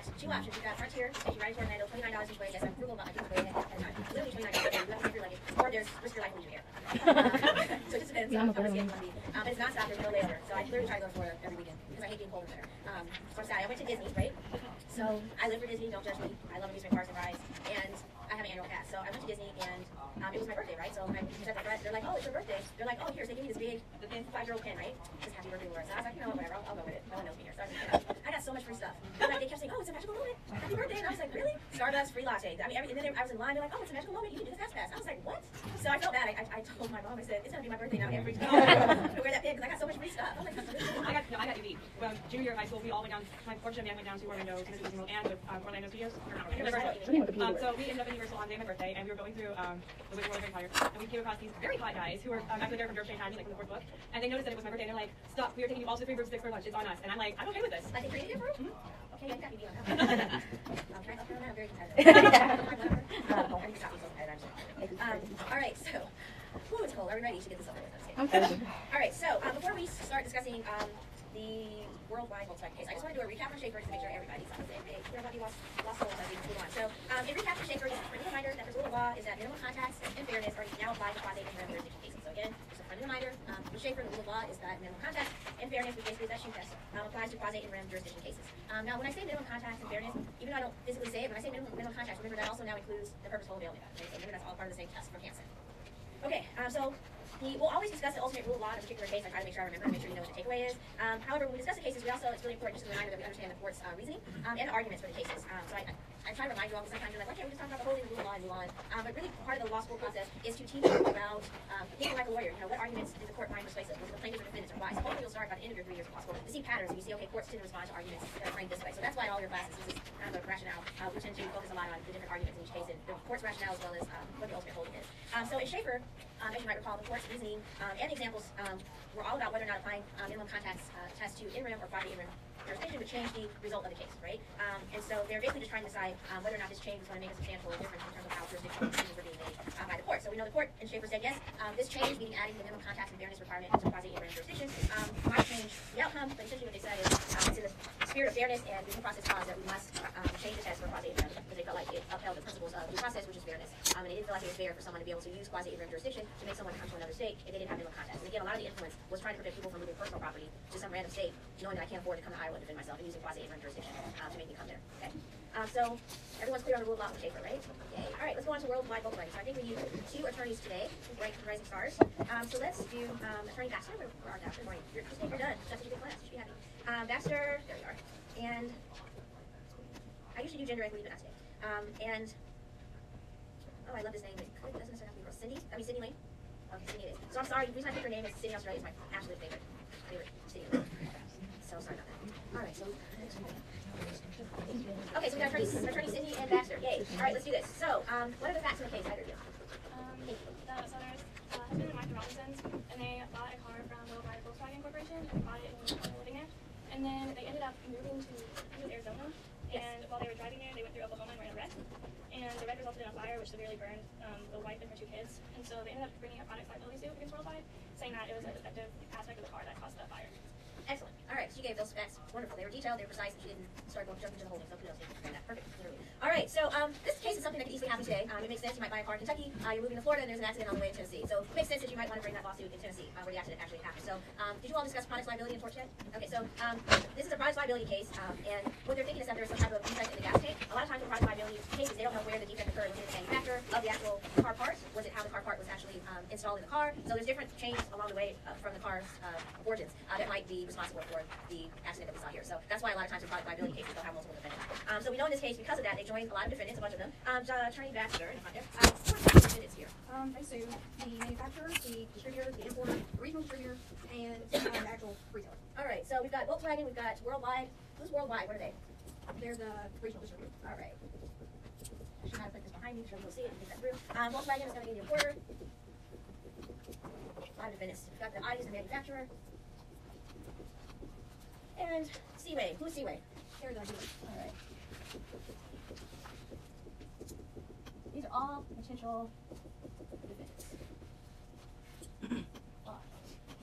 got two options. You've got Frontier, which takes you right into Orlando, $29 each way. Yes, I'm frugal about my tickets way ahead at a time. Literally $29 each way. You have to pay for your luggage, or there's risk your life when you here. So it just depends on how risky it's going to be. But it's nonstop. There's no layover. So I literally try to go to Florida every weekend because I hate being cold in there. So I'm sad. I went to Disney, right? So I live for Disney. Don't judge me. I love amusement parks and rides, and I have an annual pass. So I went to Disney, and it was my birthday, right? So I said to my friends, they're like, "Oh, it's your birthday." They're like, "Oh, here." So they gave me this big 5-year-old pin, right? This happy birthday, Laura. So I was like, you know what, whatever. I'll go with it. No one knows me here. So I got so much free stuff. And like, they kept saying, "Oh, it's a magical moment. Happy birthday!" And I was like, "Really?" Starbucks free latte. I mean, and then I was in line. They're like, "Oh, it's a magical moment. You can do the fast pass." I was like, "What?" So I felt bad. I told my mom. I said, "It's gonna be my birthday now every time I wear that pin because I got so much free stuff." I was like, I got UV. Well, junior year of high school, we all went down. My fortune man went down to Orlando, to Disney World, and with Orlando Studios. So we ended up in Universal on the day of my birthday, and we were going through the Wizard World of Empire, and we came across these very hot guys who were actually there from Derp Shane Hadley, like from the fourth book, and they noticed that it was my birthday, and they're like, "Stop! We are taking you all to the Three Birds Six for lunch. It's on us." And I'm like, "I'm okay with this." I think you're here, bro. Okay, you got me on that. I'm trying to help you on that. I'm very competitive. I need to stop being so competitive. All right, so, whew, it's cold. Are we ready to get this over with? All right, so before we start discussing the worldwide Volkswagen case, I just want to do a recap on Schaefer to make sure everybody's on the same page. Everybody lost souls as we move on. So, in recap on Schaefer, just a friendly reminder that the rule of law is that minimum contacts and fairness are now applied to quasi-interim jurisdiction cases. So again, just a friendly reminder, with Schaefer, the rule of law is that minimum contacts and fairness, which basically is that shoe test, applies to quasi-interim jurisdiction cases. Now, when I say minimum contacts and fairness, even though I don't physically say it, when I say minimum contacts, remember that also now includes the purposeful availment. Okay? So remember that's all part of the same test for Hansen. Okay, so we'll always discuss the ultimate rule of law in a particular case. I try to make sure I remember and make sure you know what the takeaway is. However, when we discuss the cases, it's really important just a reminder that we understand the court's reasoning and the arguments for the cases. So I try to remind you all, because sometimes you're like, okay, we just talk about the whole thing, the rule of law, and move on. But really, part of the law school process is to teach you about thinking like a lawyer. You know, what arguments did the court find persuasive? Was it the plaintiffs or defendants or why? So hopefully you'll start by the end of your 3 years of law school to see patterns, and you see, okay, courts tend to respond to arguments that are framed this way. So that's why all your classes, this is kind of a rationale. We tend to focus a lot on the different arguments in each case, and the court's rationale as well as what the ultimate holding is. So in Schaefer, as you might recall, the court's reasoning and examples were all about whether or not applying minimum contacts test to in-rem or quasi-in-rem jurisdiction would change the result of the case, right? And so they're basically just trying to decide whether or not this change is going to make a substantial difference in terms of how jurisdictional decisions were being made by the court. So we know the court in Schaefer said, yes, this change, meaning adding the minimum contacts and fairness requirement to quasi-in-rem jurisdiction, might change the outcome, but essentially what they said is it's in the spirit of fairness and due process clause that we must change the test for quasi-in-rem because they felt like it upheld the principles of due process, which is fairness. And they didn't feel like it was fair for someone to be able to use quasi-in-rem jurisdiction to make someone come to another state if they didn't have minimum contacts. And again, a lot of the influence was trying to prevent people from moving personal property to some random state, knowing that I can't afford to come to Iowa and defend myself and using quasi-in-rem jurisdiction to make me come there. Okay. So everyone's clear on the rule of law with Schaefer, right? Yay. All right, let's go on to worldwide Volkswagen. So I think we need 2 attorneys today, right, Rising Stars. So let's do Attorney Baxter. Where are Baxter? You're done. That's such a good class. You should be happy. Baxter, there you are. And I usually do gender equity, but not today. And oh, I love this name. It doesn't necessarily have to be girl. Sydney Lane. Okay, Sydney it is. So I'm sorry. The reason I picked her name is Sydney, Australia is my absolute favorite city. So sorry about that. All right. So. Okay, so we got attorney Sydney and Baxter. Yay. All right, let's do this. So, what are the facts in the case, either of you? So there's husband and wife Robinsons, and they bought a car from Worldwide Volkswagen Corporation, and they bought it and they were living there. And then they ended up moving to Arizona, and while they were driving there, they went through Oklahoma and ran a wreck. And the wreck resulted in a fire, which severely burned the wife and her 2 kids. And so they ended up bringing a product liability suit against Worldwide, saying that it was a defective aspect of the car that caused the fire. Excellent. All right, she gave those facts. Wonderful. They were detailed, they were precise, and she didn't start jumping into the whole thing. So kudos. Perfect. Literally. All right, so this case is something that could easily happen today. It makes sense. You might buy a car in Kentucky, you're moving to Florida, and there's an accident on the way to Tennessee. So it makes sense that you might want to bring that lawsuit in Tennessee, where the accident actually happened. So did you all discuss product liability and torts yet? Okay, so this is a product liability case, and what they're thinking is that there's some type of defect in the gas tank. A lot of times with product liability cases, they don't know where the defect occurred. Was it the manufacturer of the actual car part? Was it how the car part was actually installed in the car? So there's different chains along the way from the car's origins that might be responsible for the accident that we saw here. So that's why a lot of times in product liability cases they'll have multiple defendants. So we know in this case, because of that, they joined a lot of defendants, a bunch of them. Attorney Baxter, in front there. What are the defendants here? They sue the manufacturer, the distributor, the importer, the regional distributor, and the actual retailer. All right, so we've got Volkswagen, we've got Worldwide. Who's Worldwide? What are they? They're the regional distributor. All right. I should have put this behind me so you'll see it and think that through. Volkswagen is going to be the importer. A lot of defendants. We've got the Audi as the manufacturer. And Seaway. Who's Seaway? They're the dealer. All right. These are all potential defendants. Wow.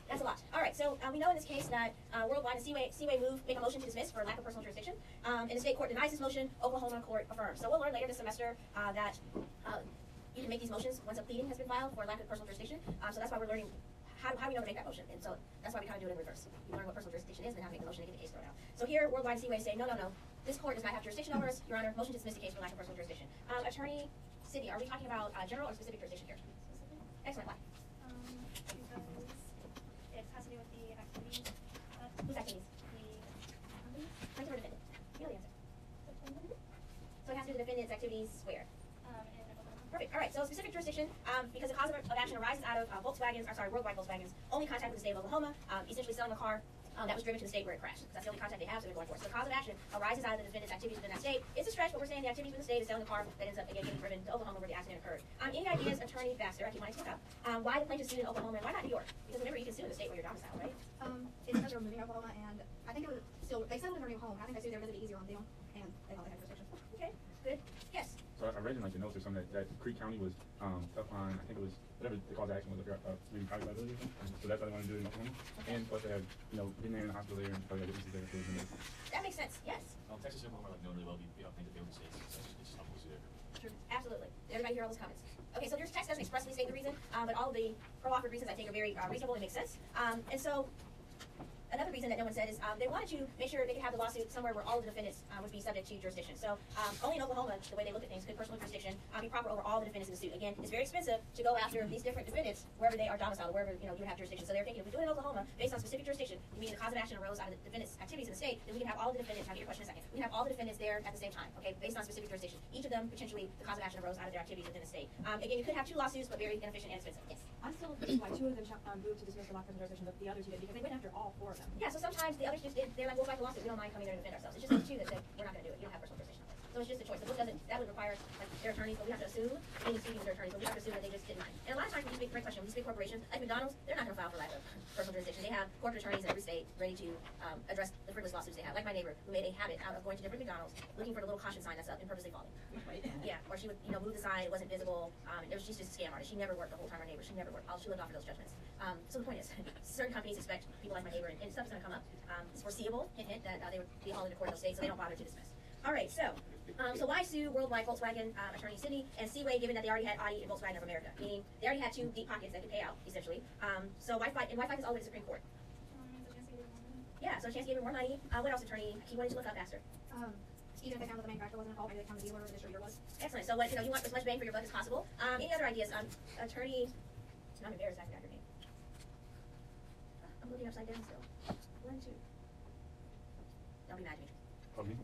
That's a a lot. All right, so we know in this case that Worldwide and Seaway Move make a motion to dismiss for lack of personal jurisdiction. And the state court denies this motion. Oklahoma court affirms. So we'll learn later this semester that you can make these motions once a pleading has been filed for lack of personal jurisdiction. So that's why we're learning how we know to make that motion. And so that's why we kind of do it in reverse. We learn what personal jurisdiction is and then how to make the motion to get the case thrown out. So here, Worldwide and Seaway say, no. This court does not have jurisdiction over us. Your Honor, motion to dismiss the case for lack of personal jurisdiction. Attorney Sydney, are we talking about general or specific jurisdiction here? Excellent. Why? Because it has to do with the activities. Whose activities? The Plaintiff or defendant? You know the answer. So it has to do with the defendant's activities where? in Oklahoma. Perfect. All right. So specific jurisdiction, because the cause of action arises out of Worldwide Volkswagen's only contact with the state of Oklahoma, essentially selling a car that was driven to the state where it crashed. Because that's the only contact they have, so they're going for it. So the cause of action arises out of the defendant's activities within that state. It's a stretch, but we're saying the activities within the state is selling a car that ends up again getting driven to Oklahoma where the accident occurred. Any ideas, Attorney Baxter? I keep wanting to look up. Why the plaintiff sued in Oklahoma and why not New York? Because remember, you can sue in the state where you're domiciled, right? It's because they were moving to Oklahoma, and I think it was still, they settled in their new home. I think they sued there because it'd be easier on them, and they thought they had jurisdiction. Okay. Good. Yes. So I read in like the notes or something that Creek County was up on, I think it was whatever the cause of action was, maybe private liability or something. So that's why they want to do it in Oklahoma. And plus they have, been there in the hospital there and probably got witnesses there. So That makes sense. Yes. Texas and Oklahoma are like known really well. I think the favored states. So it's just opposite there. True. Absolutely. Did everybody hear all those comments? Okay, so your text doesn't expressly state the reason, but all of the pro-offered reasons I think are very reasonable and make sense. And so another reason that no one said is they wanted to make sure they could have the lawsuit somewhere where all of the defendants would be subject to jurisdiction. So only in Oklahoma, the way they look at things, could personal jurisdiction be proper over all the defendants in the suit. Again, it's very expensive to go after these different defendants wherever they are domiciled, wherever you have jurisdiction. So they're thinking if we do it in Oklahoma based on specific jurisdiction, meaning the cause of action arose out of the defendants' activities in the state, then we can have all the defendants. I'll get your question in a second. We can have all the defendants there at the same time, okay, based on specific jurisdiction. Each of them potentially the cause of action arose out of their activities within the state. Again, you could have two lawsuits, but very inefficient and expensive. Yes. I'm still confused why two of them moved to dismiss for lack of jurisdiction, but the other two did, because they went after all four of them. Yeah, so sometimes the others just did, they're like, we'll fight the lawsuit, we don't mind coming there and defend ourselves. It's just those two that said, we're not going to do it, you don't have personal jurisdiction. So it's just a choice. The book doesn't, that would require like their attorneys, but we have to assume, any speaking with their attorneys, but we have to assume that they just didn't mind. And a lot of times when these big, great question, when these big corporations, like McDonald's, they're not going to file for lack of personal jurisdiction. They have corporate attorneys in every state ready to address the frivolous lawsuits they have. Like my neighbor, who made a habit out of going to different McDonald's, looking for the little caution sign that's up and purposely falling. Yeah, or she would, move the sign, it wasn't visible. She's just a scam artist. She never worked the whole time our neighbor. She never worked. She lived off of those judgments. So the point is, certain companies expect people like my neighbor, and stuff's going to come up. It's foreseeable, hint, that they would be hauled into court in those states, so they don't bother to dismiss. All right, so why sue Worldwide Volkswagen, Attorney Sydney, and Seaway, given that they already had Audi and Volkswagen of America, meaning they already had two deep pockets that could pay out, essentially. So why fight? And why fight this all the way to the Supreme Court? Yeah, so a chance to give more money. What else, Attorney? He wanted to look up faster. Even if they found that the manufacturer wasn't involved, maybe they found the dealer or the distributor was. Excellent. So what you want as much bang for your buck as possible. Any other ideas? Attorney, I'm embarrassed I forgot your name. I'm looking upside down still. 1, 2. Don't be mad at me. Pardon me?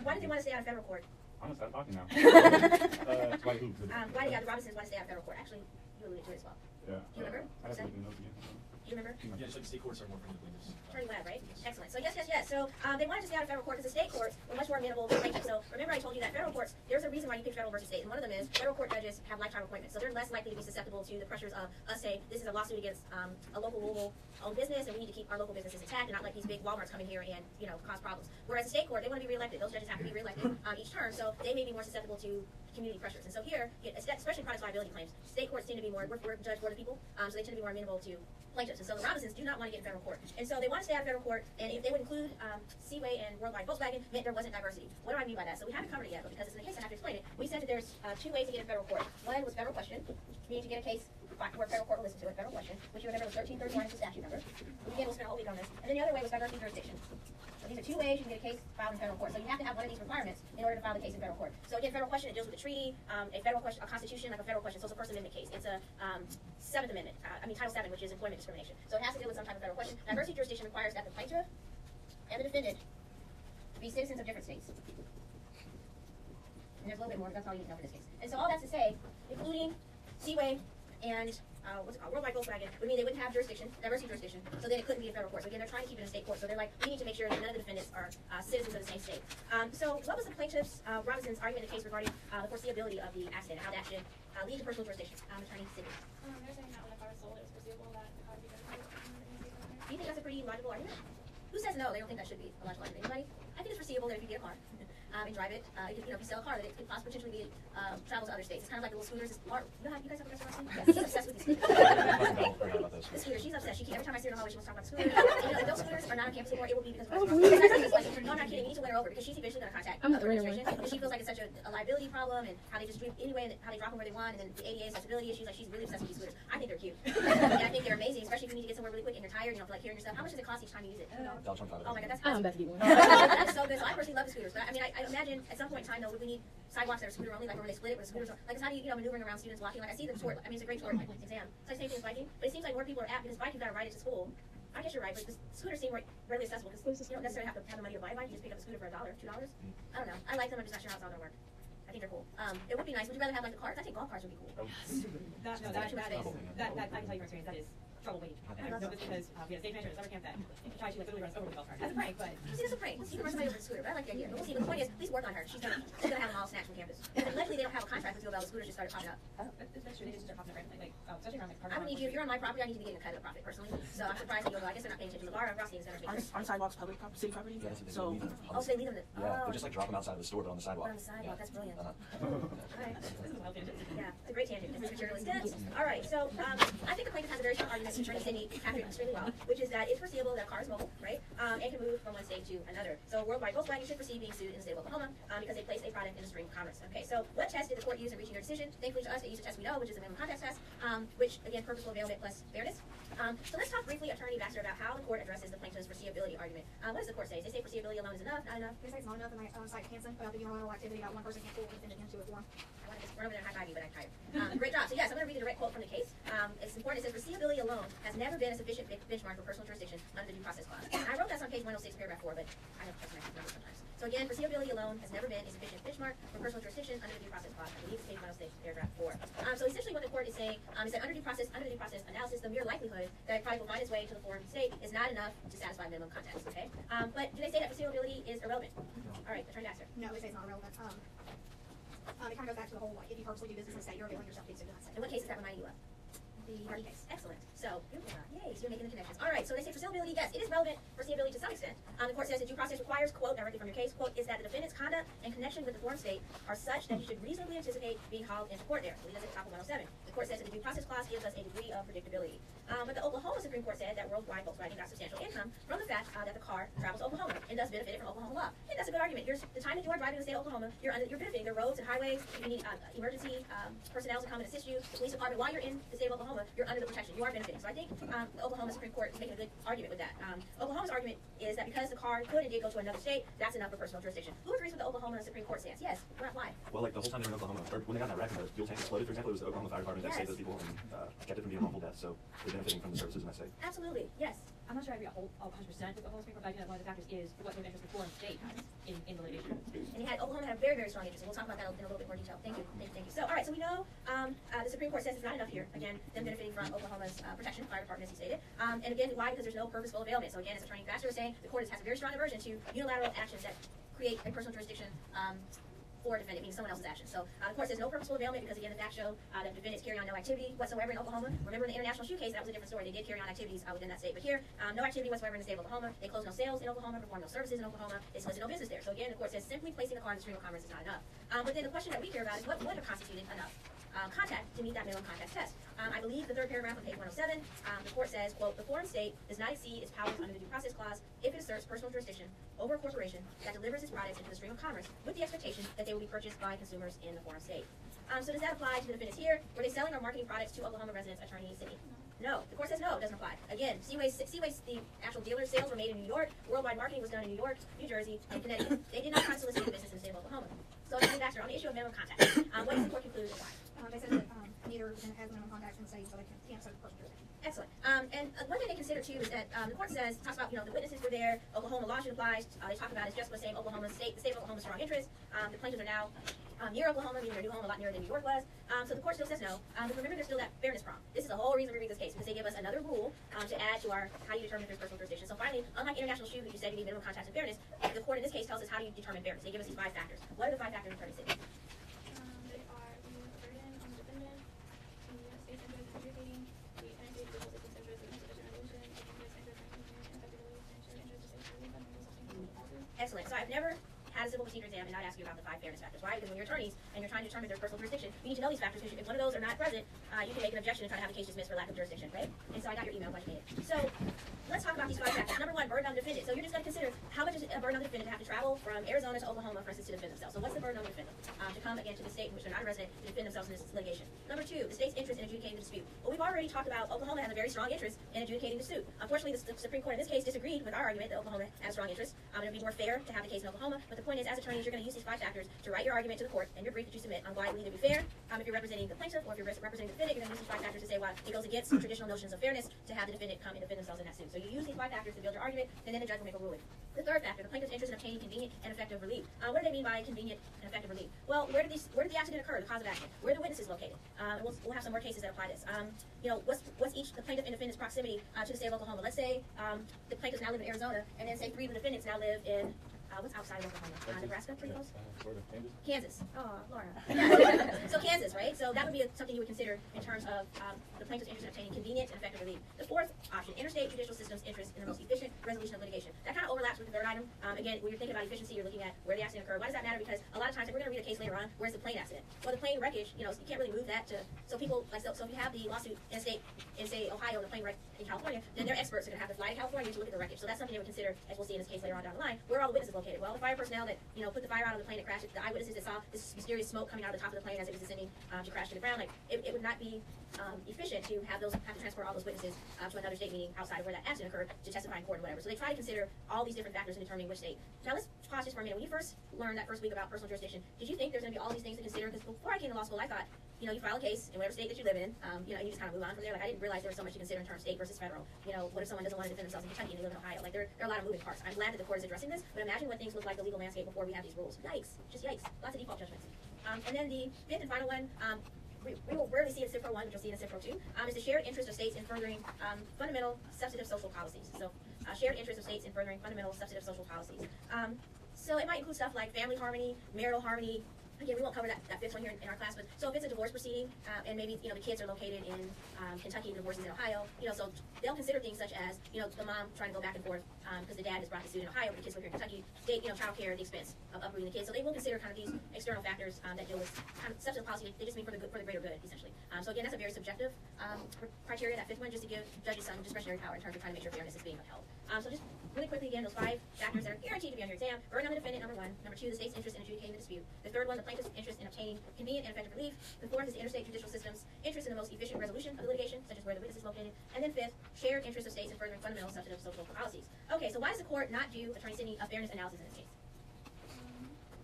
Why did they want to stay out of federal court? I'm gonna stop talking now. Why who? Why did the Robinsons want to stay out of federal court? Actually, you alluded to it as well. Yeah. Do you remember? I have to look in the notes again. Do you remember? Yeah, just like the state courts are more friendly plaintiffs. Attorney Webb, right? Excellent. So yes. So they wanted to stay out of federal court because the state courts were much more amenable to plaintiffs. So remember I told you that federal courts, there's a reason why you pick federal versus state, and one of them is federal court judges have lifetime appointments. So they're less likely to be susceptible to the pressures of us saying this is a lawsuit against a local Louisville-owned business, and we need to keep our local businesses intact and not let these big Walmarts come in here and cause problems. Whereas the state court, they want to be reelected. Those judges have to be reelected each term, so they may be more susceptible to community pressures. And so here, especially product liability claims, state courts tend to be more, we're judged for the people, so they tend to be more amenable to plaintiffs. And so the Robinsons do not want to get in federal court. And so they want to stay out of federal court, and if they would include Seaway and Worldwide Volkswagen, meant there wasn't diversity. What do I mean by that? So we haven't covered it yet, but because it's in the case, I have to explain it. We said that there's two ways to get in federal court. One was federal question, meaning to get a case where federal court will listen to it, federal question, which you remember was 1339 is the statute number. Again, we'll spend a whole week on this. And then the other way was diversity jurisdiction. So these are two ways you can get a case filed in federal court. So you have to have one of these requirements in order to file the case in federal court. So again, federal question, it deals with a treaty, a federal question, a constitution, like a federal question. So it's a First Amendment case. It's a Seventh Amendment, Title VII, which is employment discrimination. So it has to deal with some type of federal question. Diversity jurisdiction requires that the plaintiff and the defendant be citizens of different states. And there's a little bit more, but that's all you need to know for this case. And so all that's to say, including Seaway and Worldwide Volkswagen, would mean they wouldn't have jurisdiction, diversity jurisdiction, so then it couldn't be in federal court. So again, they're trying to keep it in state court. So they're like, we need to make sure that none of the defendants are citizens of the same state. So what was the plaintiff's, Robinson's argument in the case regarding the foreseeability of the accident, how that should lead to personal jurisdiction? Attorney Sydney. They're saying that when a car was sold, it was foreseeable that the car would be justified. Do you think that's a pretty logical argument? Who says no? They don't think that should be a logical argument. Anybody? I think it's foreseeable that if you get a car and drive it, if you sell a car, that it could possibly potentially be travel to other states. It's kind of like the little scooters. You guys have a restaurant? Yes, he's obsessed with these scooters. The scooter, she's obsessed. Every time I see her in the hallway, she wants to talk about scooters. And if those scooters are not on campus anymore, it will be because of no, I'm not kidding. We need to win her over because she's eventually going to contact the administration. Because she feels like it's such a liability problem and how they just do it anyway and how they drop them where they want and then the ADA accessibility issues. Like she's really obsessed with these scooters. I think they're cute. And I think they're amazing, especially if you need to get somewhere really quick and you're tired, you don't feel like hearing yourself. How much does it cost each time you use it? Oh my god, that's I'm about to get one. That's so good. So I personally love the scooters. But I mean, I imagine at some point in time, though, would we need sidewalks that are scooter only, like where they split it, where the scooters are, like it's how do you maneuvering around students walking? Like I see the sport. I mean, it's a great sport, like exam. It's like same thing as biking, but it seems like more people are apt because bike you've got to ride it to school. I guess you're right, but the scooters seem readily accessible because you don't necessarily have to have the money to buy a bike. You just pick up a scooter for $1, $2. I don't know. I like them. I'm just not sure how it's all gonna work. I think they're cool. It would be nice. Would you rather have like the carts? I think golf carts would be cool. I can tell you from experience, that is trouble waiting. And I know this because we had a stage manager at summer camp that tried to literally run us over with a golf cart. As a prank, but See, that's a prank. You can run somebody over the scooter, but I like the idea. But we'll see. But the point is, please work on her. She's gonna have them all snatched from campus. And allegedly, they don't have a contract with you about the scooters just started popping up. that's true. They just start popping up randomly, especially around like I would need you, if you're on my property, I need you to be getting a cut of the profit personally. So I'm surprised that you'll go. I guess they're not paying attention. LeVar Rossi is gonna Aren't sidewalks public city property? Yeah, that's what they So, leave them. Oh, so they leave them. Yeah, they just like drop them outside of the store, but on the sidewalk. On the sidewalk. That's brilliant. Alright. this is a wild tangent. Yeah, it's a great tangent. This material is dense. All right, so I think the plaintiff has a very strong argument. Attorney Sydney captured it extremely well, which is that it's foreseeable that a car is mobile, right, and can move from one state to another. So worldwide, Volkswagen should proceed being sued in the state of Oklahoma because they placed a product in the stream of commerce. Okay, so what test did the court use in reaching their decision? Thankfully to us, they used a test we know, which is the minimum context test, which again, purposeful availment plus fairness. So let's talk briefly, Attorney Baxter, about how the court addresses the plaintiff's foreseeability argument. What does the court say? Does they say foreseeability alone is enough? Not enough? They say it's not enough, and I cite Hansen about the unilateral activity about one person can't pull defendant into a form. I want to just run over there and high-five you, but I'm tired. Great job. So yes, I'm going to read a direct quote from the case. It's important. It says, foreseeability alone has never been a sufficient benchmark for personal jurisdiction under the due process clause. I wrote that on page 106, paragraph 4, but I don't trust my numbers sometimes. So again, foreseeability alone has never been a sufficient benchmark for personal jurisdiction under the due process clause. I believe it's page 106, paragraph 4. So essentially what the court is saying is that under due process analysis, the mere likelihood that a product will find its way to the foreign state is not enough to satisfy minimum context, okay? But do they say that foreseeability is irrelevant? All right, Attorney Baxter. No, they say it's not relevant. It kind of goes back to the whole, like, if you purposely do business in the state, you're availing yourself to do that state. And what case is that reminding you of? The Party case. Excellent. So, yay, so you're making the connections. All right, so they say foreseeability, yes, it is relevant foreseeability to some extent. The court says that due process requires, quote, directly from your case, quote, is that the defendant's conduct and connection with the foreign state are such that he should reasonably anticipate being hauled into court there. So he does it at top of 107. The court says that the due process clause gives us a degree of predictability. But the Oklahoma Supreme Court said that worldwide Volkswagen got substantial income from the fact that the car travels to Oklahoma and does benefit from Oklahoma law. And that's a good argument. The time that you are driving in the state of Oklahoma, you're benefiting. There are roads and highways. If you need emergency personnel to come and assist you, the police department, while you're in the state of Oklahoma, you're under the protection. You are benefiting. So I think the Oklahoma Supreme Court is making a good argument with that. Oklahoma's argument is that because the car could and did go to another state, that's enough for personal jurisdiction. Who agrees with the Oklahoma Supreme Court stance? Yes. Why? Well, like the whole time they were in Oklahoma, or when they got in that wreck and the fuel tank exploded, for example, it was the Oklahoma Fire Department that saved those people and kept it from being a wrongful death. So they're benefiting from the services in that state. Absolutely. Yes. I'm not sure I agree 100% with the whole Supreme Court, but I think that one of the factors is what sort of interest the foreign state has in the litigation. And Oklahoma had a very, very strong interest, and we'll talk about that in a little bit more detail. Thank you. So, all right, so we know the Supreme Court says it's not enough here. Again, them benefiting from Oklahoma's protection, fire department, as he stated. And again, why? Because there's no purposeful availment. So again, as Attorney Baxter was saying, the court has a very strong aversion to unilateral actions that create a personal jurisdiction for a defendant, meaning someone else's action. So the court says no purposeful availment because, again, the facts show that defendants carry on no activity whatsoever in Oklahoma. Remember in the international shoe case, that was a different story. They did carry on activities within that state. But here, no activity whatsoever in the state of Oklahoma. They closed no sales in Oklahoma, performed no services in Oklahoma. They solicited no business there. So again, the court says simply placing the car in the stream of commerce is not enough. But then the question that we care about is what would have constituted enough contact to meet that minimum context test. I believe the third paragraph on page 107, the court says, quote, the foreign state does not exceed its powers under the due process clause if it asserts personal jurisdiction over a corporation that delivers its products into the stream of commerce with the expectation that they will be purchased by consumers in the foreign state. So does that apply to the defendants here? Were they selling or marketing products to Oklahoma residents, Attorney Sydney? No. The court says no, it doesn't apply. Again, Seaways, the actual dealer sales were made in New York. Worldwide marketing was done in New York, New Jersey, and Connecticut. They did not try to solicit business in the state of Oklahoma. So, Attorney Baxter, on the issue of minimum contact, what does the court conclude and why? They said that neither defendant has minimum contacts in the state, so they can't set personal jurisdiction. Excellent. And one thing they consider too is that the court talks about the witnesses were there. Oklahoma law should apply. They talk about, as Jessica was saying, the state of Oklahoma's strong interest. The plaintiffs are now near Oklahoma, meaning their new home a lot nearer than New York was. So the court still says no. But remember, there's still that fairness problem. This is the whole reason we read this case, because they give us another rule to add to our how you determine if there's personal jurisdiction. So finally, unlike international shoe, which you said you need minimum contact and fairness, the court in this case tells us how do you determine fairness. They give us these 5 factors. What are the 5 factors, Attorney Sydney? They are the burden on the defendant, the state's interest in adjudicating, the United States legal system's interest in insufficient resolution, the U.S. interest in continuing and effectively ensure interest of state Excellent. So I've never had a civil procedure exam and not ask you about the 5 fairness factors. Why? Because when you're attorneys and you're trying to determine their personal jurisdiction, you need to know these factors, because if one of those are not present, you can make an objection and try to have the case dismissed for lack of jurisdiction, right? And so I got your email, glad you made it. So let's talk about these 5 factors. Number 1, burden on the defendant. So you're just going to consider how much is a burden on the defendant to have to travel from Arizona to Oklahoma, for instance, to defend themselves. So what's the burden on the defendant? To come again to the state in which they're not a resident to defend themselves in this litigation. Number 2, the state's interest in adjudicating the dispute. Well, we've already talked about Oklahoma has a very strong interest in adjudicating the suit. Unfortunately, the Supreme Court in this case disagreed with our argument that Oklahoma has a strong interest. It would be more fair to have the case in Oklahoma, but the point is, as attorneys, you're going to use these 5 factors to write your argument to the court and your brief that you submit on why it will either be fair if you're representing the plaintiff, or if you're representing the defendant, you're going to use these 5 factors to say why it goes against traditional notions of fairness to have the defendant come and defend themselves in that suit. So you use these 5 factors to build your argument, and then the judge will make a ruling. The 3rd factor, the plaintiff's interest in obtaining convenient and effective relief. What do they mean by convenient and effective relief? Well, where did the accident occur, the cause of action? Where are the witnesses located? We'll have some more cases that apply this. What's each the plaintiff and defendant's proximity to the state of Oklahoma? Let's say the plaintiffs now live in Arizona, and then say 3 of the defendants now live in what's outside of Oklahoma? Nebraska, pretty close? Kansas. Oh, Laura. So Kansas, right? So that would be something you would consider in terms of the plaintiff's interest in obtaining convenient and effective relief. The 4th option, interstate judicial system's interest in the most efficient resolution of litigation. That kind of overlaps with the 3rd item. Again, when you're thinking about efficiency, you're looking at where the accident occurred. Why does that matter? Because a lot of times, if we're going to read a case later on, where's the plane accident? Well, the plane wreckage, you can't really move that to, so people, so if you have the lawsuit in say Ohio, the plane wreck in California, then their experts are going to have to fly to California to look at the wreckage. So that's something they would consider, as we'll see in this case later on down the line. Where are all the witnesses located? Well, the fire personnel that, put the fire out on the plane that crashed, the eyewitnesses that saw this mysterious smoke coming out of the top of the plane as it was descending to crash to the ground, it would not be efficient to have to transport all those witnesses to another state meeting outside of where that accident occurred to testify in court or whatever. So they try to consider all these different factors in determining which state. Now let's pause just for a minute. When you first learned that first week about personal jurisdiction, did you think there's going to be all these things to consider? Because before I came to law school, I thought, you file a case in whatever state that you live in, and you just kind of move on from there. I didn't realize there was so much to consider in terms of state versus federal. What if someone doesn't want to defend themselves in Kentucky and they live in Ohio? There are a lot of moving parts. I'm glad that the court is addressing this, but imagine what things look like the legal landscape before we have these rules. Yikes. Just yikes. Lots of default judgments. And then the 5th and final one, we will rarely see it in CIFRO 1, but you'll see it in CIFRO 2, is the shared interest of states in furthering fundamental substantive social policies. So shared interest of states in furthering fundamental substantive social policies. So it might include stuff like family harmony, marital harmony. Again, we won't cover that 5th one here in our class, but so if it's a divorce proceeding, and maybe the kids are located in Kentucky, the divorce is in Ohio, so they'll consider things such as the mom trying to go back and forth because the dad has brought the suit in Ohio, but the kids live here in Kentucky, child care at the expense of uprooting the kids. So they will consider kind of these external factors that deal with kind of substantive policy. They just mean for the greater good, essentially. So again, that's a very subjective criteria. That 5th one, just to give judges some discretionary power in terms of trying to make sure fairness is being upheld. So just really quickly again, those 5 factors that are guaranteed to be on your exam: burden on the defendant, number 1. Number 2, the state's interest in adjudicating the dispute. The 3rd one, the plaintiff's interest in obtaining convenient and effective relief. The 4th is the interstate judicial system's interest in the most efficient resolution of the litigation, such as where the witness is located. And then 5th, shared interest of states in furthering fundamental substantive social policies. Okay, so why does the court not do, Attorney Sidney, a fairness analysis in this case?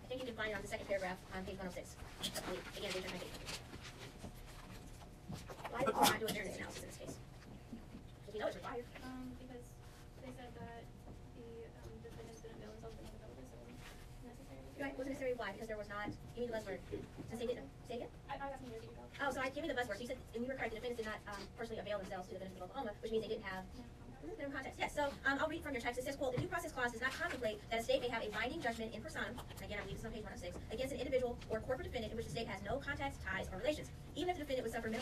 I think you can find it on the 2nd paragraph on page 106. Again, page 198. Why did the court not do a fairness analysis in this case? Because we know it's required. Because they said that the defendants didn't know themselves enough about this, so it wasn't necessary. Right, wasn't necessary. Why? Because there was not. Give me the buzzword. Say it again. I was asking you to go. Oh, so give me the buzzword. So you said, and you were correct, the defendants did not personally avail themselves to the benefit of Oklahoma, which means they didn't have minimum context. Yes, so I'll read from your text. It says, quote, the due process clause does not contemplate that a state may have a binding judgment in personam, again, I believe this is on page 106, against an individual or corporate defendant in which the state has no contacts, ties, or relations. Even if the defendant would suffer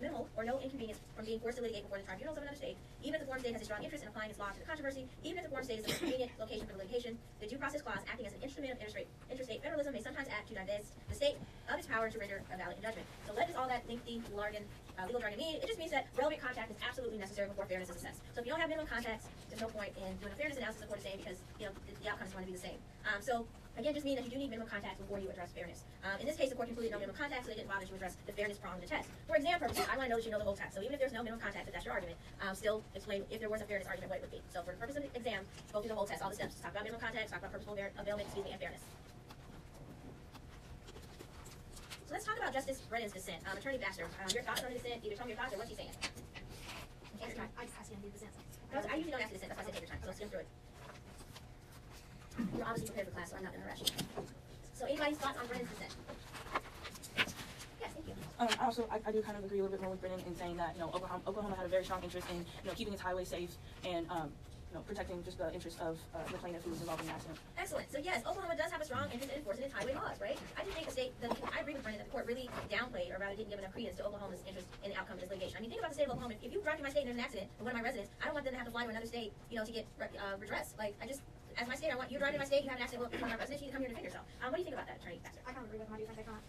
minimal or no inconvenience from being forced to litigate before the tribunals of another state, even if the foreign state has a strong interest in applying its law to the controversy, even if the foreign state is a convenient location for the litigation, the due process clause, acting as an instrument of interstate federalism, may sometimes act to divest the state of its power to render a valid judgment. So what does all that lengthy legal jargon mean? It just means that relevant contact is absolutely necessary before fairness is assessed. So if you don't have minimum contacts, there's no point in doing a fairness analysis of what it's saying, because the outcome is going to be the same. So again, just mean that you do need minimum contacts before you address fairness. In this case, the court concluded no minimum contacts, so they didn't bother to address the fairness prong of the test. For exam purposes, I want to know that you know the whole test. So even if there's no minimum contact, if that's your argument, still explain if there was a fairness argument what it would be. So for the purpose of the exam, go through the whole test, all the steps. Talk about minimum contacts, talk about purposeful availment, and fairness. So let's talk about Justice Brennan's dissent. Attorney Baxter, your thoughts on the dissent? Either tell me your thoughts or what's he saying? I just asked you to do the sentence. I usually don't ask you dissent, that's why I said take your time, so skim through it. You're obviously prepared for class, so I'm not going to rush you. So anybody's thoughts on Brennan's dissent? Yes, thank you. I do kind of agree a little bit more with Brennan in saying that Oklahoma had a very strong interest in keeping its highways safe and protecting just the interest of the plaintiff who was involved in the accident. Excellent. So yes, Oklahoma does have a strong interest in enforcing its highway laws, right? I just think I agree with Brennan that the court really downplayed, or rather didn't give enough credence to Oklahoma's interest in the outcome of this litigation. I mean, think about the state of Oklahoma. If you drive through my state and there's an accident with one of my residents, I don't want them to have to fly to another state, to get redress. as my state, I want you driving in my state, you have an accident, well, become a resident, you need to come here and defend yourself. What do you think about that, Attorney Baxter? I kind of agree with them. I do think they kind of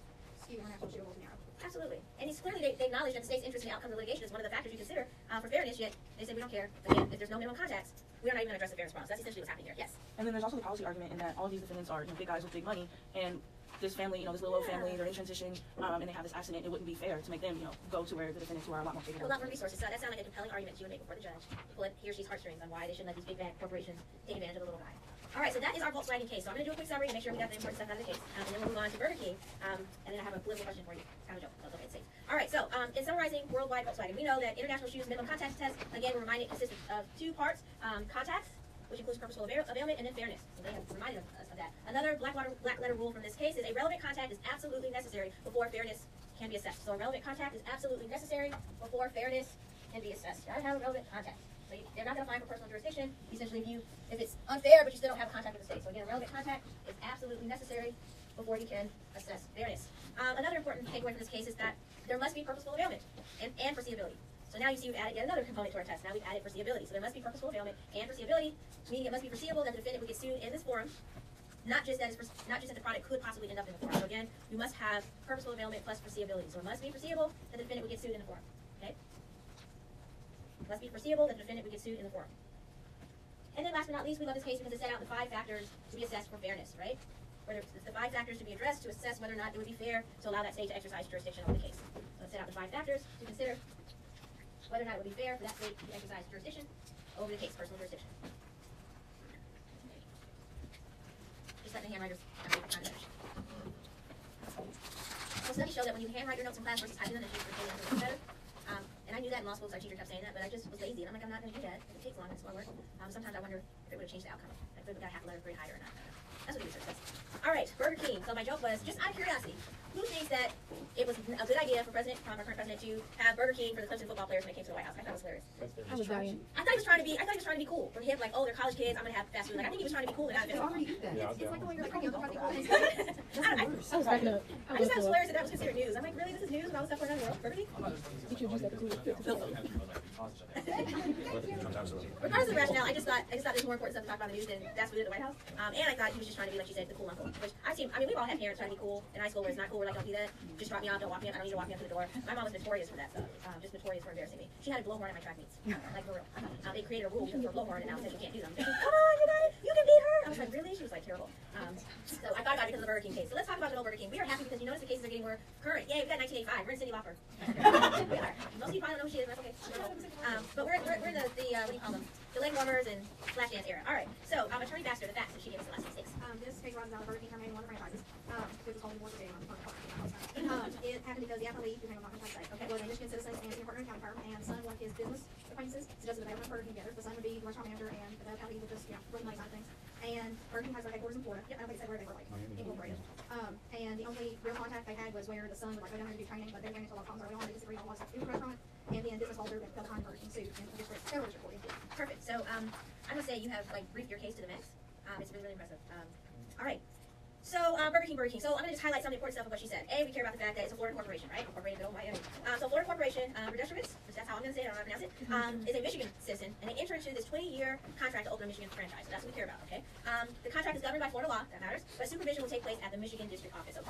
skew international shield too narrow. Absolutely. And it's clearly they acknowledge that the state's interest in the outcome of the litigation is one of the factors you consider for fairness, yet they say we don't care. Again, if there's no minimum contacts, we are not even going to address the fairness problem. So that's essentially what's happening here. Yes? And then there's also the policy argument in that all of these defendants are, big guys with big money, and this family, this little old family, they're in transition, and they have this accident. It wouldn't be fair to make them, go to where the defendants who are a lot more A capable. lot more resources. So that sounds like a compelling argument you would make before the judge. Pull at he or she's heartstrings on why they shouldn't let these big bad corporations take advantage of the little guy. All right, so that is our Volkswagen case. So I'm going to do a quick summary to make sure we got the important stuff out of the case. And then we'll move on to Burger King. And then I have a political question for you. It's kind of a joke. That's okay, it's safe. All right, so in summarizing worldwide Volkswagen, we know that international shoes minimum contacts test, again, we're reminded, consists of two parts. Contacts, which includes purposeful availment, and then fairness. So they have reminded us of that. Another black letter rule from this case is a relevant contact is absolutely necessary before fairness can be assessed. So a relevant contact is absolutely necessary before fairness can be assessed. You gotta have a relevant contact. So they're not going to find for personal jurisdiction. Essentially, if it's unfair, but you still don't have contact with the state. So again, a relevant contact is absolutely necessary before you can assess fairness. Another important takeaway from this case is that there must be purposeful availment and foreseeability. So now you see we've added yet another component to our test. Now we've added foreseeability. So there must be purposeful availment and foreseability, meaning it must be foreseeable that the defendant would get sued in this forum, not just that the product could possibly end up in the forum. So again, you must have purposeful availment plus foreseeability. So it must be foreseeable that the defendant would get sued in the forum. Okay? It must be foreseeable that the defendant would get sued in the forum. And then last but not least, we love this case because it set out the 5 factors to be assessed for fairness, right? Whether it's the 5 factors to be addressed to assess whether or not it would be fair to allow that state to exercise jurisdiction over the case. So it set out the 5 factors to consider whether or not it would be fair for that state to exercise jurisdiction over the case, personal jurisdiction. Just let the handwriters have a time to finish. So studies show that when you handwrite your notes in class versus typing them, it's usually better. And I knew that in law school because our teacher kept saying that, but I just was lazy, and I'm like, I'm not going to do that. It takes long and it's more work. Sometimes I wonder if it would have changed the outcome. Like, if it got half a letter grade higher or not. That's what the research says. All right, Burger King. So my joke was, just out of curiosity, who thinks that it was a good idea for our current president to have Burger King for the Clemson football players when they came to the White House? I thought it was hilarious. I was dying. I thought he was trying to be cool. For him, like, oh, they're college kids, I'm gonna have fast food. Like, I think he was trying to be cool and not They already eat that. Yeah, It's like going to the I just thought it was hilarious that was considered news. I'm like, really, this is news with all the stuff going on in the world? Burger King? Regardless of the rationale, I just thought there's more important stuff to talk about in the news than fast food at the White House. And I thought he was just trying to be, like you said, the cool uncle. Which we've all had parents trying to be cool in high school where it's not cool. We're like, don't do that. Just drop me off. Don't walk me up. I don't need to walk me up to the door. My mom was notorious for that stuff. Just notorious for embarrassing me. She had a blowhorn at my track meets. Like, for real. They created a rule because of a blowhorn, and now said you can't do them. Come on, you got it. You can beat her. I was like, really? She was like terrible. So I thought about it because of the Burger King case. So let's talk about the old Burger King. We are happy because you notice the cases are getting more current. Yay, we got 1985. We're in Cindy Lauper. We are. Most of you probably don't know who she is, but that's okay. But we're in the what do you call them? The leg warmers and flash dance era. All right. So Attorney Baxter, the facts that she gave us the last 6 days. This case arises out of Burger King terminating one of the franchises. It was called the War Game on It happened because the athlete, whose name I'm not going to say, was a Michigan citizen and a partner in accounting firm, and the son, one of his business acquaintances, suggested that they run Burger King together. The son would be the restaurant manager, and the athlete would just, run money side of things. And Burger King has their headquarters in Florida. I don't think they said where they were, like, incorporated. And the only real contact they had was where the son would, like, go down there to do training, but they were getting into a lot of problems early on. They disagreed on what's in the restaurant, and then business holder that fell behind Burger King sued, and just terrorist reporting. Perfect. So I'm gonna say you have like briefed your case to the max. It's really, really impressive. All right. So Burger King. So I'm gonna just highlight some of the important stuff of what she said. A, we care about the fact that it's a Florida corporation, right? Incorporated in Miami. So Florida Corporation, Rudeshkovich, which that's how I'm gonna say it. I don't know how to pronounce it. Is a Michigan citizen, and they enter into this 20-year contract to open a Michigan franchise. So that's what we care about. Okay. The contract is governed by Florida law. That matters. But supervision will take place at the Michigan district office. So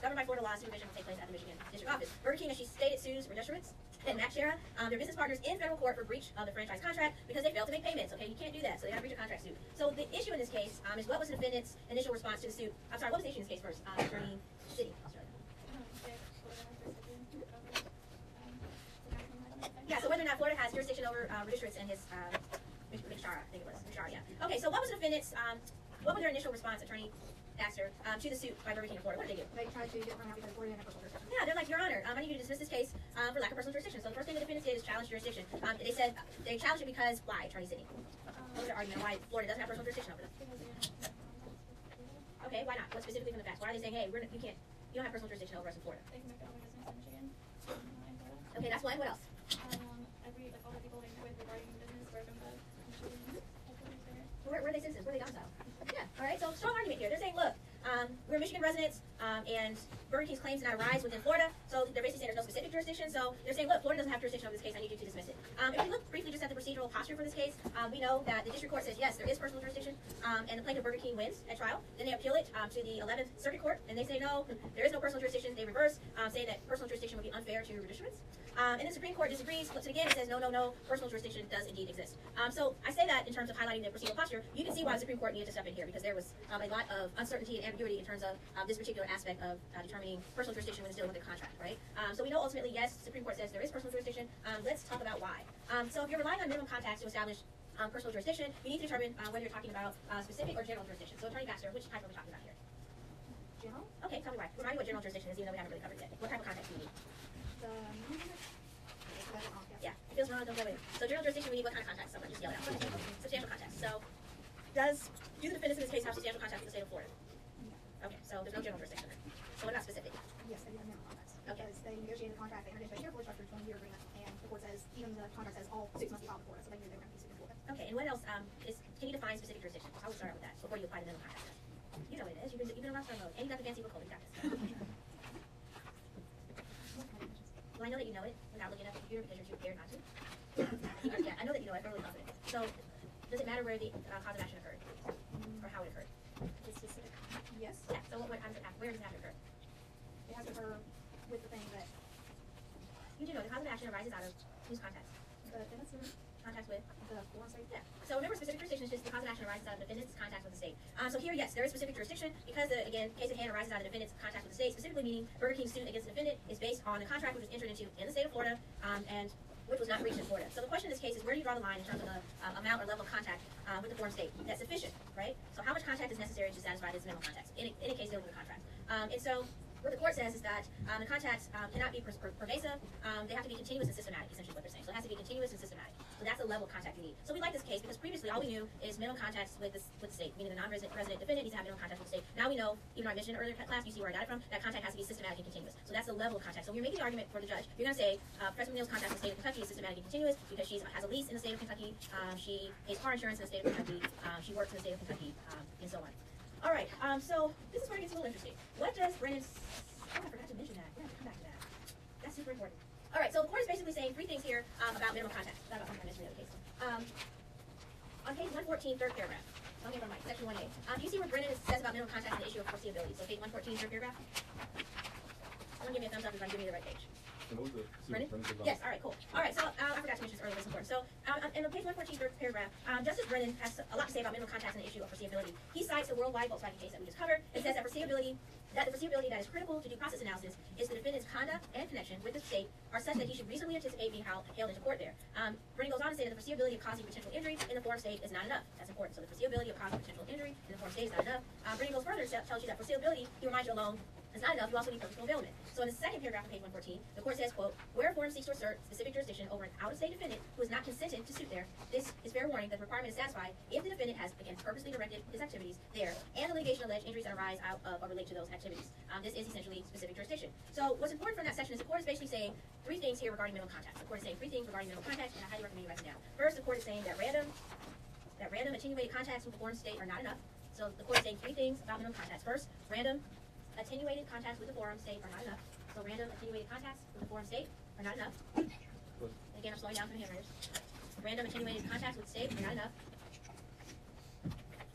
governed by Florida law, supervision will take place at the Michigan district office. Burger King, as she stated, sues Rudeshkovich and Max Shara, their business partners, in federal court for breach of the franchise contract because they failed to make payments. Okay, you can't do that, so they got to breach a contract suit. So the issue in this case is what was the defendant's initial response to the suit? I'm sorry, what was the issue in this case first? Attorney City, Australia. Yeah, so whether or not Florida has jurisdiction over Rudeshkovich and his Shara, I think it was Shara. Yeah. Okay, so what was the defendant's? What was their initial response, Attorney Baxter, to the suit by Burger King in Florida? What did they do? They tried to get from out because Florida didn't have personal jurisdiction. Yeah, they're like, Your Honor, I need you to dismiss this case for lack of personal jurisdiction. So the first thing the defendants did is challenge jurisdiction. They said they challenged it because why, Attorney Sydney? What was their argument why Florida doesn't have personal jurisdiction over them? Okay, why not? What specifically from the facts? Why are they saying, hey, you don't have personal jurisdiction over us in Florida? They can make their own business in Michigan. Okay, that's one. What else? All the people they met with regarding business were from the Michigan. Where are they citizens? Where are they domiciled? Yeah, all right, so strong argument here. They're saying, look, we're Michigan residents. and Burger King's claims did not arise within Florida, so they're basically saying there's no specific jurisdiction. So they're saying, look, Florida doesn't have jurisdiction over this case. I need you to dismiss it. If we look briefly just at the procedural posture for this case, we know that the district court says yes, there is personal jurisdiction, and the plaintiff Burger King wins at trial. Then they appeal it to the 11th Circuit Court, and they say no, there is no personal jurisdiction. They reverse, saying that personal jurisdiction would be unfair to redistricts. And the Supreme Court disagrees, flips it again, and says no, personal jurisdiction does indeed exist. So I say that in terms of highlighting the procedural posture. You can see why the Supreme Court needed to step in here, because there was a lot of uncertainty and ambiguity in terms of this particular aspect of determining personal jurisdiction when it's dealing with a contract, right? So we know ultimately, yes, the Supreme Court says there is personal jurisdiction. Let's talk about why. So if you're relying on minimum contacts to establish personal jurisdiction, you need to determine whether you're talking about specific or general jurisdiction. So Attorney Baxter, which type are we talking about here? General? Okay, tell me why. Remind me what general jurisdiction is, even though we haven't really covered it yet. What type of context do you need? Yeah, it feels wrong, don't go with it. So general jurisdiction, we need what kind of context? Someone just yell it out. Substantial context. So do the defendants in this case have substantial context with the state of Florida? Okay, so there's no general jurisdiction. So what about specific? Yes, they do have minimum contracts. Okay. Because they negotiated a contract, they entered into a Florida structured 20-year agreement, and the court says, even the contract says all suits must be filed in Florida, so they knew they were going to be sued in Florida. Okay, and what else can you define specific jurisdiction? I would start out with that before you apply the minimum context. You know what it is. You've been around for a mode, and you got the fancy book holder. You got this. Well, I know that you know it without looking at the computer because you're too scared not to. Yeah, I know that you know it. I'm really confident. So, does it matter where the cause of action occurred, or how it occurred? The specific, yes. Yeah. So, where does it have to occur? It has to occur with the thing that You do know the cause of action arises out of whose context? the defendants are Context with? the foreign state. Yeah. So remember, specific jurisdiction is just the cause of action arises out of the defendant's contact with the state. So here, yes, there is specific jurisdiction because the case at hand arises out of the defendant's contact with the state, specifically meaning Burger King's suit against the defendant is based on the contract which was entered into in the state of Florida, and which was not breached in Florida. So the question in this case is, where do you draw the line in terms of the amount or level of contact with the foreign state that's sufficient, right? So how much contact is necessary to satisfy this minimum context in a case dealing with a contract? And so what the court says is that the contacts cannot be pervasive. They have to be continuous and systematic, essentially what they're saying. So it has to be continuous and systematic. So that's the level of contact you need. So we like this case because previously all we knew is minimum contacts with the state, meaning the non-resident defendant needs to have minimum contact with the state. Now we know, even though I mentioned earlier in class, you see where I got it from, that contact has to be systematic and continuous. So that's the level of contact. So when you're making the argument for the judge, you're going to say Professor McNeil's contact with the state of Kentucky is systematic and continuous because she has a lease in the state of Kentucky, she pays car insurance in the state of Kentucky, she works in the state of Kentucky, and so on. All right, so this is where it gets a little interesting. What does Brennan's... Oh, I forgot to mention that. We're going to come back to that. That's super important. All right, so the court is basically saying three things here about minimum contact. Not about something I mentioned in the other case. On page 114, third paragraph. I'll give her mic, section 1A. Do you see where Brennan says about minimum contact and the issue of foreseeability? So page 114, third paragraph. Someone give me a thumbs up if I'm giving you the right page. Brennan? Yes, all right, cool. All right, so I forgot to mention this earlier, but it's important. So in the page 114, third paragraph, Justice Brennan has a lot to say about minimum contacts and the issue of foreseeability. He cites the worldwide Volkswagen case that we just covered and says that the foreseeability that is critical to due process analysis is the defendant's conduct and connection with the state are such that he should reasonably anticipate being hailed into court there. Brennan goes on to say that the foreseeability of causing potential injury in the foreign state is not enough. That's important. So the foreseeability of causing potential injury in the foreign state is not enough. Brennan goes further and tells you that foreseeability, he reminds you alone, is not enough. You also need purposeful availment. So in the second paragraph of page 114, the court says, quote, where a forum seeks to assert specific jurisdiction over an out-of-state defendant who has not consented to suit there, this is fair warning that the requirement is satisfied if the defendant has, again, purposely directed his activities there and the litigation alleged injuries that arise out of or relate to those activities. This is essentially specific jurisdiction. So what's important from that section is the court is basically saying three things here regarding minimum contacts. The court is saying three things regarding minimum contacts, and I highly recommend you write them down. First, the court is saying that random attenuated contacts with the foreign state are not enough. So the court is saying three things about minimum contacts. First, random attenuated contacts with the foreign state are not enough. So random attenuated contacts with the foreign state are not enough. Again, I'm slowing down for the handwriters. Random attenuated contacts with the state are not enough.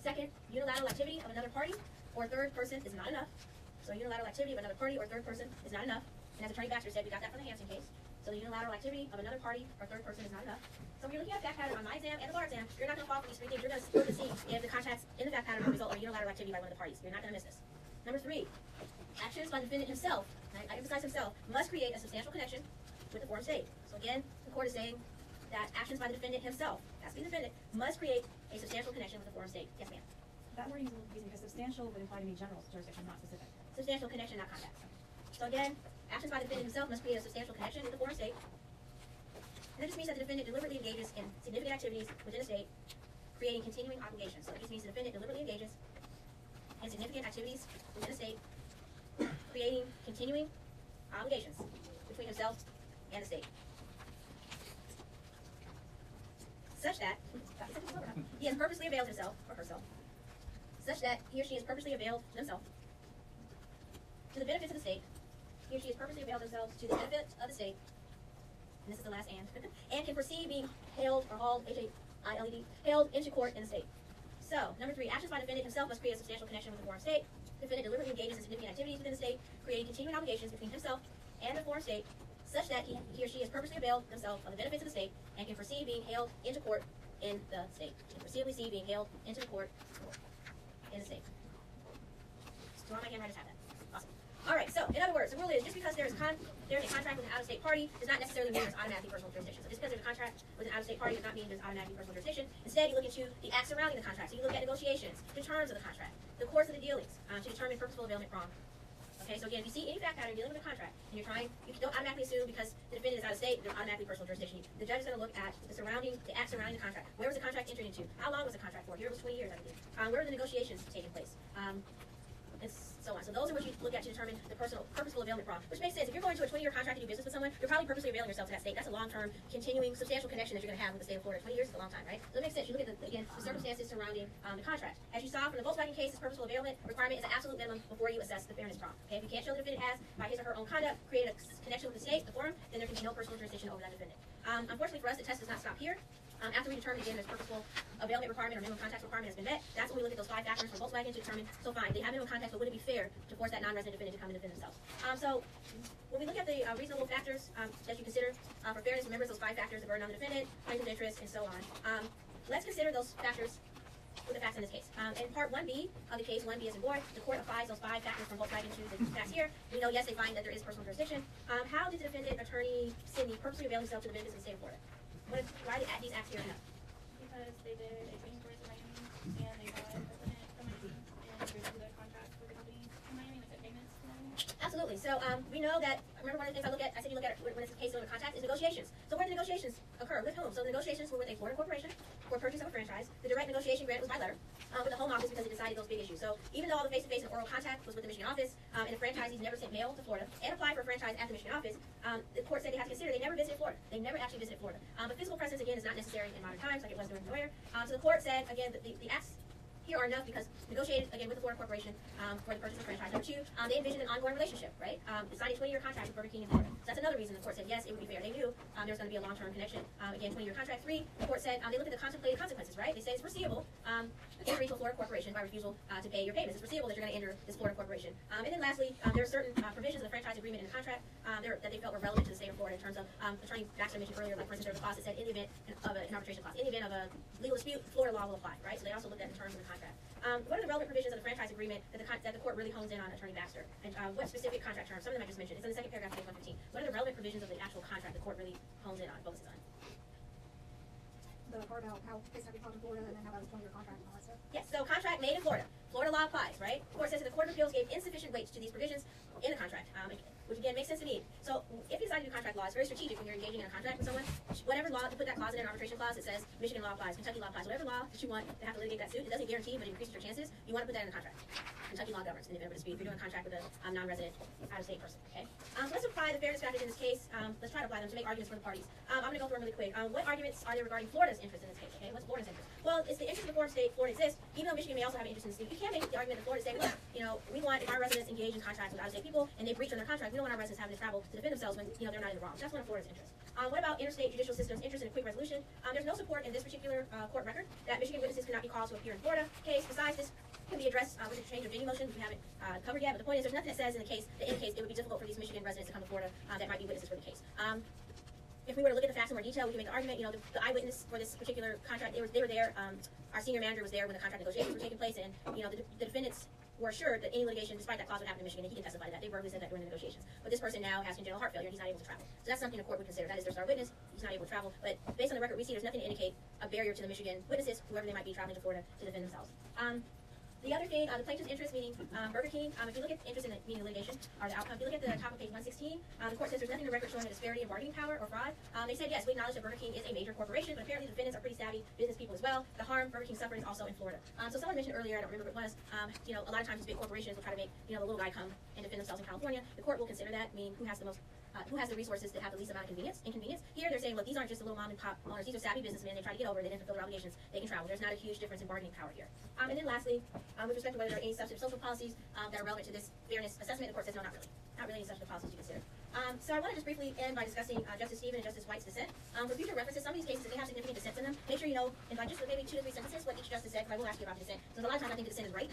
Second, unilateral activity of another party or third person is not enough. So unilateral activity of another party or third person is not enough. And as Attorney Baxter said, we got that from the Hansen case. So the unilateral activity of another party or third person is not enough. So when you're looking at fact pattern on my exam and the bar exam, you're not going to fall for these three things. You're going to look to see if the contacts in the fact pattern result of unilateral activity by one of the parties. You're not going to miss this. Number three, actions by the defendant himself, I emphasize himself, must create a substantial connection with the foreign state. So again, the court is saying that actions by the defendant himself, that's the defendant, must create a substantial connection with the foreign state. Yes, ma'am. That wording is a little confusing because substantial would imply to me general jurisdiction, not specific. Substantial connection, not context. So again, actions by the defendant himself must create a substantial connection with the foreign state. And that just means that the defendant deliberately engages in significant activities within the state, creating continuing obligations. So it just means the defendant deliberately engages in significant activities within the state, creating continuing obligations between himself and the state. Such that he has purposely availed himself or herself, such that he or she has purposely availed themselves to the benefits of the state, he or she has purposely availed themselves to the benefit of the state, and this is the last and can foresee being held or hauled, H-A-I-L-E-D, held into court in the state. So, number 3, actions by defendant himself must create a substantial connection with the foreign state. Defendant deliberately engages in significant activities within the state, creating continuing obligations between himself and the foreign state, such that he or she has purposely availed themselves of the benefits of the state and can foresee being held into court in the state. Can foreseeably see being held into the court in the state. So all my handwriters have that. Awesome. All right. So in other words, the rule is just because there's a contract with an out-of-state party does not necessarily mean there's automatically personal jurisdiction. So just because there's a contract with an out-of-state party does not mean there's automatically personal jurisdiction. Instead, you look into the acts surrounding the contract. So you look at negotiations, the terms of the contract, the course of the dealings to determine purposeful availment from. Okay, so again, if you see any fact pattern dealing with a contract, and you're trying, you don't automatically assume because the defendant is out of state, there's automatically personal jurisdiction. The judge is going to look at the acts surrounding the contract. Where was the contract entered into? How long was the contract for? Here it was 20 years, I believe. Where were the negotiations taking place? And so on. So those are what you look at to determine the purposeful availment from. Which makes sense. If you're going to a 20-year contract to do business with someone, you're probably purposely availing yourself to that state. That's a long-term, continuing, substantial connection that you're going to have with the state of Florida. 20 years is a long time, right? So it makes sense. You look at, the circumstances surrounding the contract. As you saw from the Volkswagen case, this purposeful availment requirement is an absolute minimum before you assess the fairness prong. Okay? If you can't show the defendant has, by his or her own conduct, created a connection with the state, the forum, then there can be no personal jurisdiction over that defendant. Unfortunately for us, the test does not stop here. After we determine, again, this purposeful availment requirement or minimum contact requirement has been met, that's when we look at those 5 factors for Volkswagen to determine, so fine, they have minimum contact, but would it be fair to force that non-resident defendant to come and defend themselves? So when we look at the reasonable factors that you consider for fairness, remember those 5 factors, the burden on the defendant, claims of interest, and so on. Let's consider those factors with the facts in this case. In part 1B of the case, 1B as in board, the court applies those 5 factors from Volkswagen to the facts here. We know, yes, they find that there is personal jurisdiction. How did the defendant, attorney Sidney, purposely avail himself to the benefits of the state of Florida? Why did these acts here enough? Because they did a training course in Miami, and they got equipment from Miami, and agreed to the contract with the company in Miami, and accept payments from Miami. Absolutely. So we know that, remember one of the things I said you look at when it's a case of contract is negotiations. So where do negotiations occur? With whom? So the negotiations were with a Florida corporation for purchase of a franchise. The direct negotiation grant was by letter with the home office because it decided those big issues. So even though all the face-to-face and oral contact was with the Michigan office, and the franchisees never sent mail to Florida and applied for a franchise at the Michigan office, the court said they have to consider they never visited Florida. They never actually visited Florida. But physical presence, again, is not necessary in modern times like it was during the lawyer. So the court said, again, the acts here are enough because negotiated, again, with the Florida Corporation for the purchase of franchise. Number 2, they envisioned an ongoing relationship, right? They signed a 20-year contract with Burger King in Florida. So that's another reason the court said, yes, it would be fair. They knew there was going to be a long-term connection. Again, 20-year contract. 3, the court said they looked at the contemplated consequences, right? They say it's foreseeable entry to a Florida corporation by refusal to pay your payments. It's foreseeable that you're going to enter this Florida corporation. And then lastly, there are certain provisions of the franchise agreement in the contract that they felt were relevant to the state of Florida in terms of, Attorney Baxter mentioned earlier, like for instance, there was a clause that said in the event of an arbitration clause, in the event of a legal dispute, Florida law will apply, right? So they also looked at the terms of the contract. What are the relevant provisions of the franchise agreement that the court really hones in on, Attorney Baxter? And what specific contract terms? Some of them I just mentioned. It's in the second paragraph of 115. What are the relevant provisions of the actual contract the court really hones in on, focuses on? The part about how case have in Florida and then how that was 20-year contract and all that stuff. Yes, so contract made in Florida. Florida law applies, right? The court says that the Court of Appeals gave insufficient weight to these provisions in the contract, which again makes sense to me. So if you decide to do contract law, it's very strategic when you're engaging in a contract with someone. Whatever law, you put that clause in an arbitration clause that says Michigan law applies, Kentucky law applies, whatever law that you want to have to litigate that suit, it doesn't guarantee, but it increases your chances. You want to put that in the contract. Kentucky law governs in the event of a dispute if you're doing a contract with a non-resident, out-of-state person, okay? Let's apply the fairness factors in this case. Let's try to apply them to make arguments for the parties. I'm going to go through them really quick. What arguments are there regarding Florida's interest in this case, okay? What's Florida's interest? Well, it's the interest of the foreign state. Florida exists, even though Michigan may also have an interest in the state. You can't make the argument that Florida saying, look, we want, if our residents engage in contracts with out-of-state people and they breach on their contract, we don't want our residents having to travel to defend themselves when, they're not in the wrong. That's one of Florida's interests. What about interstate judicial systems' interest in a quick resolution? There's no support in this particular court record that Michigan witnesses cannot be called to appear in Florida case. Besides, this can be addressed with the change of venue motion. We haven't covered yet, but the point is there's nothing that says in the case that in case it would be difficult for these Michigan residents to come to Florida that might be witnesses for the case. If we were to look at the facts in more detail, we can make the argument, the eyewitness for this particular contract, they were there. Our senior manager was there when the contract negotiations were taking place, and the defendants were assured that any litigation, despite that clause, would happen in Michigan, and he can testify to that. They verbally said that during the negotiations. But this person now has congenital heart failure, and he's not able to travel. So that's something the court would consider. That is, there's our witness, he's not able to travel. But based on the record we see, there's nothing to indicate a barrier to the Michigan witnesses, whoever they might be traveling to Florida to defend themselves. The other thing, the plaintiff's interest, meaning Burger King, if you look at interest in the meaning litigation, or the outcome, if you look at the top of page 116, the court says there's nothing in the record showing a disparity in bargaining power or fraud. They said, yes, we acknowledge that Burger King is a major corporation, but apparently the defendants are pretty savvy business people as well. The harm Burger King suffered is also in Florida. So someone mentioned earlier, I don't remember what it was, a lot of times these big corporations will try to make, the little guy come and defend themselves in California. The court will consider that, meaning who has the most who has the resources to have the least amount of inconvenience. Here they're saying, look, these aren't just the little mom and pop owners. These are savvy businessmen. They try to get over. They didn't fulfill their obligations. They can travel. There's not a huge difference in bargaining power here. And then lastly, with respect to whether there are any substantive social policies that are relevant to this fairness assessment, the court says no, not really. Not really any substantive policies to consider. So I want to just briefly end by discussing Justice Stevens and Justice White's dissent. For future references, some of these cases, if they have significant dissents in them, make sure you know, in like just maybe 2 to 3 sentences, what each justice said, because I will ask you about the dissent. So a lot of times I think the dissent is right,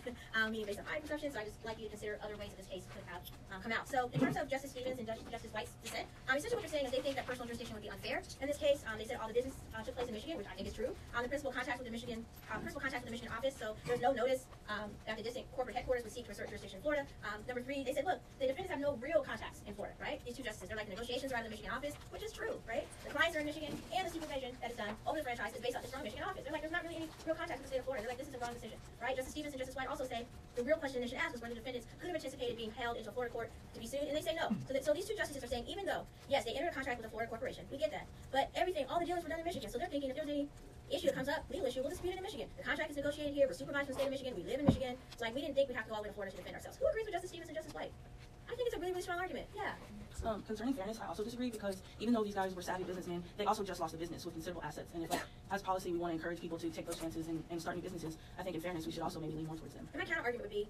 meaning based on my perception, so I just like you to consider other ways that this case could have come out. So in terms of Justice Stevens and Justice White's dissent, essentially what they're saying is they think that personal jurisdiction would be unfair. In this case, they said all the business took place in Michigan, which I think is true. The principal contact with the Michigan office, so there's no notice that the distant corporate headquarters would seek to assert jurisdiction in Florida. Number 3, they said, look, the defendants have no real contacts in Florida, right? These 2 justices, they're like the negotiations are out of the Michigan office, which is true, right? The clients are in Michigan, and the supervision that is done over the franchise is based on this from Michigan office. They're like, there's not really any real contact with the state of Florida. They're like, this is a wrong decision, right? Justice Stevens and Justice White also say the real question they should ask was whether the defendants could have anticipated being held into a Florida court to be sued, and they say no. So these 2 justices are saying, even though, yes, they entered a contract with a Florida corporation, we get that, but everything, all the dealings were done in Michigan, so they're thinking if there's any issue that comes up, legal issue, we'll dispute it in Michigan. The contract is negotiated here, we're supervised from the state of Michigan, we live in Michigan, so like we didn't think we'd have to go all the way to Florida to defend ourselves. Who agrees with Justice Stevens and Justice White? I think it's a really, really strong argument. Yeah. Concerning fairness, I also disagree because even though these guys were savvy businessmen, they also just lost a business with considerable assets. And if, as policy, we want to encourage people to take those chances and start new businesses, I think in fairness, we should also maybe lean more towards them. And my counter argument would be,